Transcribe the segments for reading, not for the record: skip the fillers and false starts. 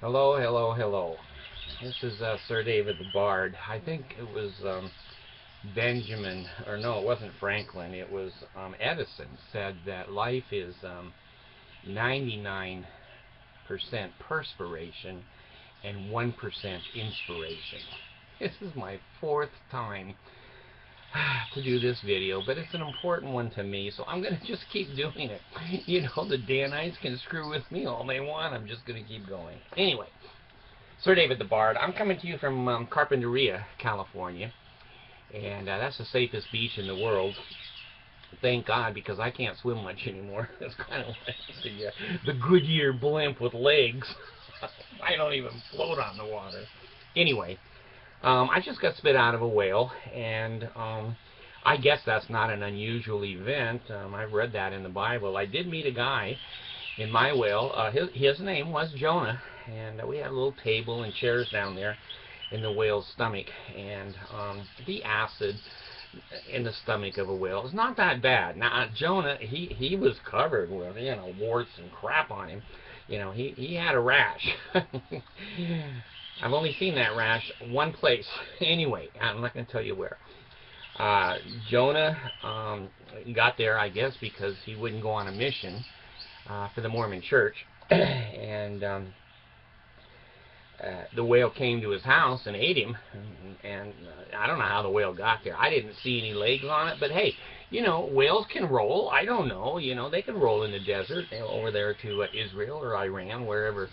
Hello, hello, hello. This is Sir David the Bard. I think it was Benjamin, or no, it wasn't Franklin. It was Edison said that life is 99% perspiration and 1% inspiration. This is my fourth time to do this video, but it's an important one to me, so I'm going to just keep doing it. You know, the Danites can screw with me all they want. I'm just going to keep going. Anyway, Sir David the Bard, I'm coming to you from Carpinteria, California, and that's the safest beach in the world. Thank God, because I can't swim much anymore. It's kind of like the Goodyear blimp with legs. I don't even float on the water. Anyway, I just got spit out of a whale, and I guess that's not an unusual event. I've read that in the Bible. I did meet a guy in my whale. His name was Jonah, and we had a little table and chairs down there in the whale's stomach, and the acid in the stomach of a whale is not that bad. Now Jonah, he was covered with warts and crap on him. He had a rash. I've only seen that rash one place. Anyway, I'm not going to tell you where. Jonah got there, I guess, because he wouldn't go on a mission for the Mormon Church, and the whale came to his house and ate him, and I don't know how the whale got there. I didn't see any legs on it, but hey, whales can roll. I don't know, they can roll in the desert over there to Israel or Iran, wherever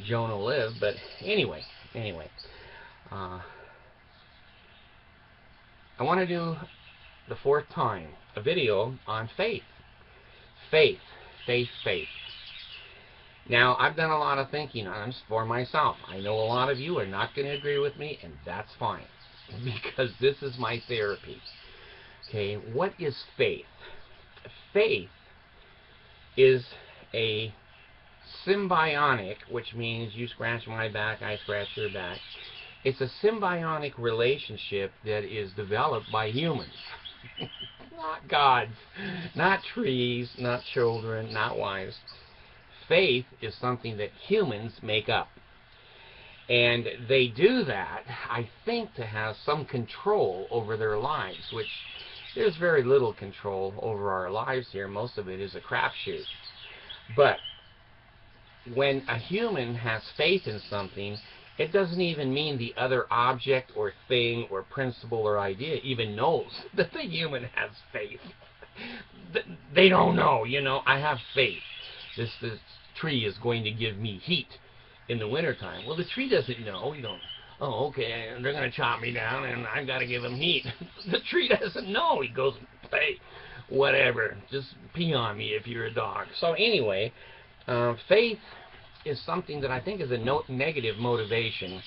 Jonah lived. But anyway, I want to do the fourth time a video on faith. Faith. Now, I've done a lot of thinking on this for myself. I know a lot of you are not going to agree with me, and that's fine, because this is my therapy. Okay, what is faith? Faith is a symbiotic, which means you scratch my back, I scratch your back. It's a symbiotic relationship that is developed by humans. Not gods, not trees, not children, not wives. Faith is something that humans make up. And they do that, I think, to have some control over their lives, which there's very little control over our lives here. Most of it is a crapshoot. But when a human has faith in something, it doesn't even mean the other object or thing or principle or idea even knows that the human has faith. They don't know, I have faith. This tree is going to give me heat in the wintertime. Well, the tree doesn't know. Oh, okay, they're going to chop me down and I've got to give them heat. The tree doesn't know. He goes, hey, whatever, just pee on me if you're a dog. So anyway, faith is something that I think is a negative motivation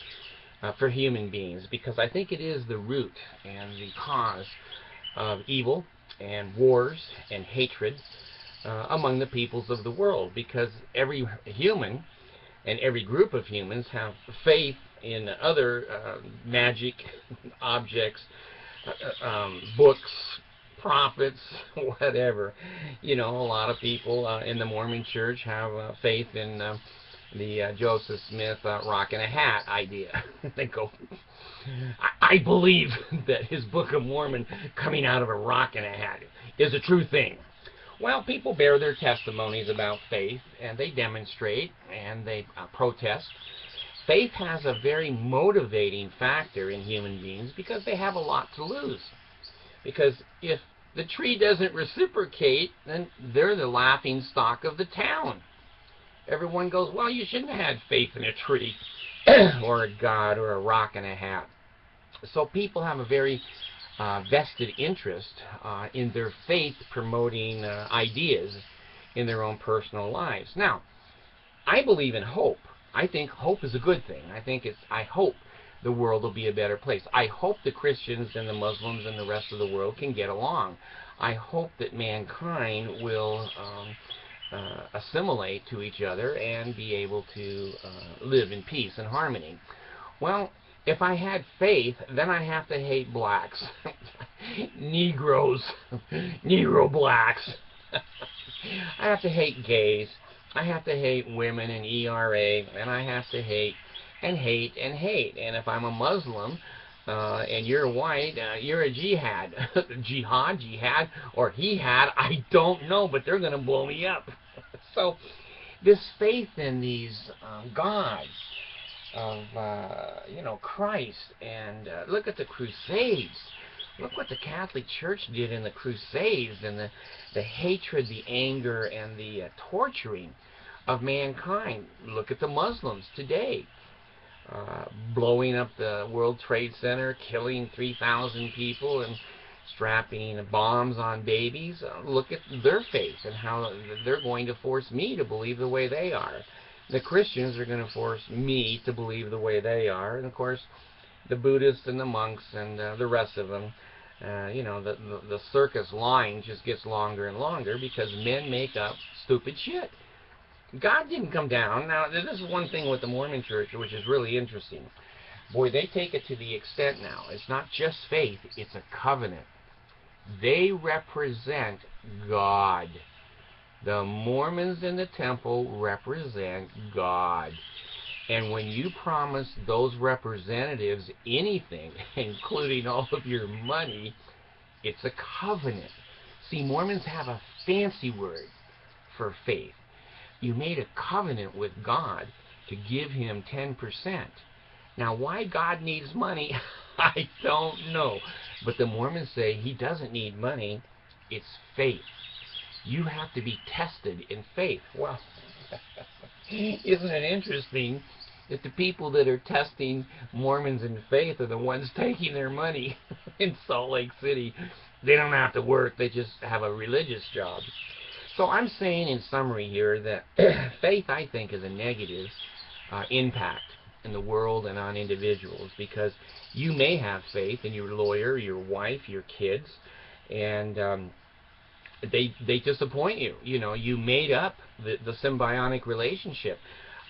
for human beings, because I think it is the root and the cause of evil and wars and hatred among the peoples of the world, because every human and every group of humans have faith in other magic objects, books, prophets, whatever. A lot of people in the Mormon Church have faith in the Joseph Smith rock in a hat idea. They go, I believe that his Book of Mormon coming out of a rock in a hat is a true thing. Well, people bear their testimonies about faith, and they demonstrate, and they protest. Faith has a very motivating factor in human beings because they have a lot to lose. Because if the tree doesn't reciprocate, then they're the laughing stock of the town. Everyone goes, well, you shouldn't have had faith in a tree or a god or a rock in a hat. So people have a very vested interest in their faith promoting ideas in their own personal lives. Now, I believe in hope. I think hope is a good thing. I hope the world will be a better place. I hope the Christians and the Muslims and the rest of the world can get along. I hope that mankind will assimilate to each other and be able to live in peace and harmony. Well, if I had faith, then I have to hate blacks, Negroes, Negro blacks. I have to hate gays, I have to hate women and ERA, and I have to hate and hate and hate. And if I'm a Muslim and you're white, you're a jihad. Jihad, or he had, I don't know, but they're going to blow me up. So this faith in these gods of, Christ, and look at the Crusades. Look what the Catholic Church did in the Crusades, and the hatred, the anger, and the torturing of mankind. Look at the Muslims today, blowing up the World Trade Center, killing 3,000 people, and strapping bombs on babies. Look at their faith and how they're going to force me to believe the way they are. The Christians are going to force me to believe the way they are, and of course, the Buddhists and the monks and the rest of them. The circus line just gets longer and longer because men make up stupid shit. God didn't come down. Now, this is one thing with the Mormon Church, which is really interesting. Boy, they take it to the extent now. It's not just faith, it's a covenant. They represent God. The Mormons in the temple represent God. And when you promise those representatives anything, including all of your money, it's a covenant. See, Mormons have a fancy word for faith. You made a covenant with God to give him 10%. Now, why God needs money, I don't know. But the Mormons say he doesn't need money. It's faith. You have to be tested in faith. Well, isn't it interesting that the people that are testing Mormons in faith are the ones taking their money in Salt Lake City? They don't have to work. They just have a religious job. So I'm saying in summary here that faith, I think, is a negative impact in the world and on individuals, because you may have faith in your lawyer, your wife, your kids, and they disappoint you. You know, you made up the symbiotic relationship.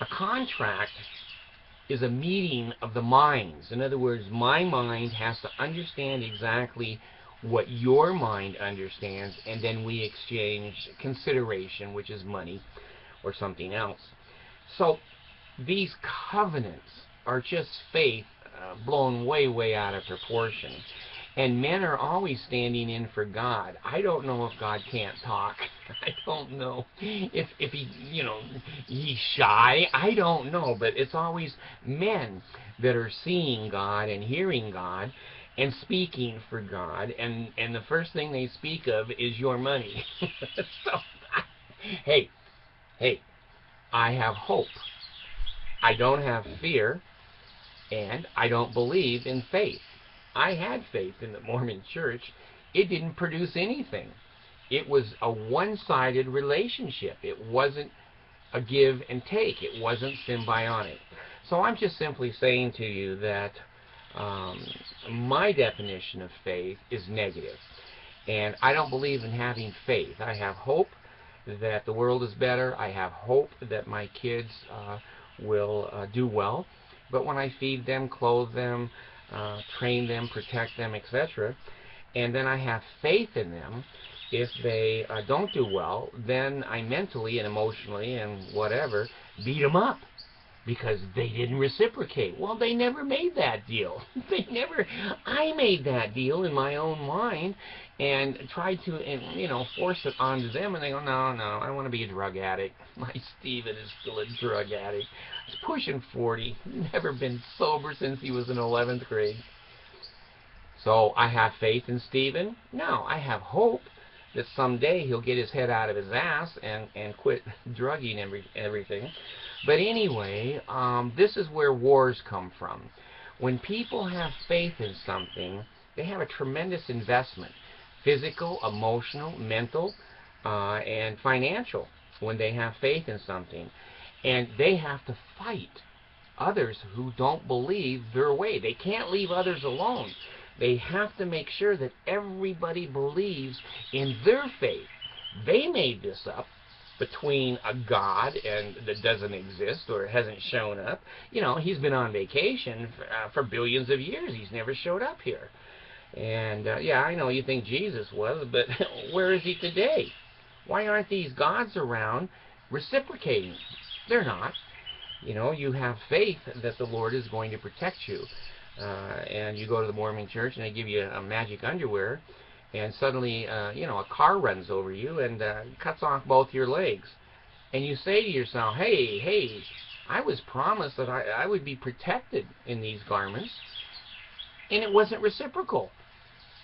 A contract is a meeting of the minds. In other words, my mind has to understand exactly what your mind understands, and then we exchange consideration, which is money or something else. So these covenants are just faith blown way, way out of proportion. And men are always standing in for God. I don't know if God can't talk. I don't know if he, he's shy. I don't know. But it's always men that are seeing God and hearing God and speaking for God. And the first thing they speak of is your money. So, hey, I have hope. I don't have fear. And I don't believe in faith. I had faith in the Mormon Church. It didn't produce anything. It was a one-sided relationship. It wasn't a give and take. It wasn't symbiotic. So I'm just simply saying to you that my definition of faith is negative. And I don't believe in having faith. I have hope that the world is better. I have hope that my kids will do well. But when I feed them, clothe them, train them, protect them, etc., and then I have faith in them, if they don't do well, then I mentally and emotionally and whatever beat them up because they didn't reciprocate. Well, they never made that deal. I made that deal in my own mind and tried to, force it onto them, and they go, no, I want to be a drug addict. My Stephen is still a drug addict. He's pushing 40, never been sober since he was in 11th grade. So I have faith in Stephen? No, I have hope that someday he'll get his head out of his ass and quit drugging everything. But anyway, this is where wars come from. When people have faith in something, they have a tremendous investment. Physical, emotional, mental, and financial, when they have faith in something. And they have to fight others who don't believe their way. They can't leave others alone. They have to make sure that everybody believes in their faith. They made this up between a God and that doesn't exist or hasn't shown up. He's been on vacation for billions of years. He's never showed up here. And, yeah, I know you think Jesus was, but where is he today? Why aren't these gods around reciprocating. They're not. You know, you have faith that the Lord is going to protect you. And you go to the Mormon church and they give you a magic underwear, and suddenly, you know, a car runs over you and cuts off both your legs. And you say to yourself, hey, I was promised that I would be protected in these garments, and it wasn't reciprocal.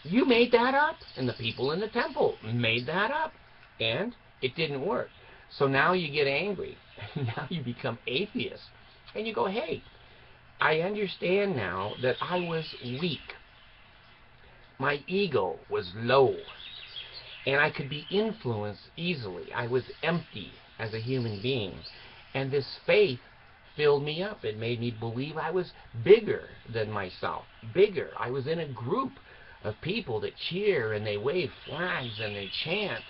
You made that up, and the people in the temple made that up, and it didn't work. So now you get angry. Now you become atheist. And you go, hey, I understand now that I was weak. My ego was low, and I could be influenced easily. I was empty as a human being. And this faith filled me up. It made me believe I was bigger than myself. Bigger. I was in a group of people that cheer and they wave flags and they chant.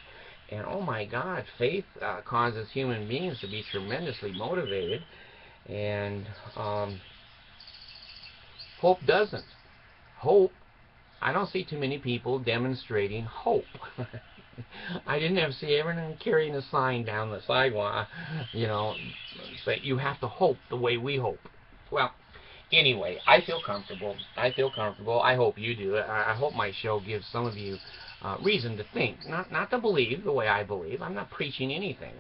And oh my God, faith causes human beings to be tremendously motivated. And hope doesn't. Hope, I don't see too many people demonstrating hope. I didn't ever see everyone carrying a sign down the sidewalk, you know, say you have to hope the way we hope. Well, anyway, I feel comfortable. I feel comfortable. I hope you do. I hope my show gives some of you reason to think, not to believe the way I believe. I'm not preaching anything.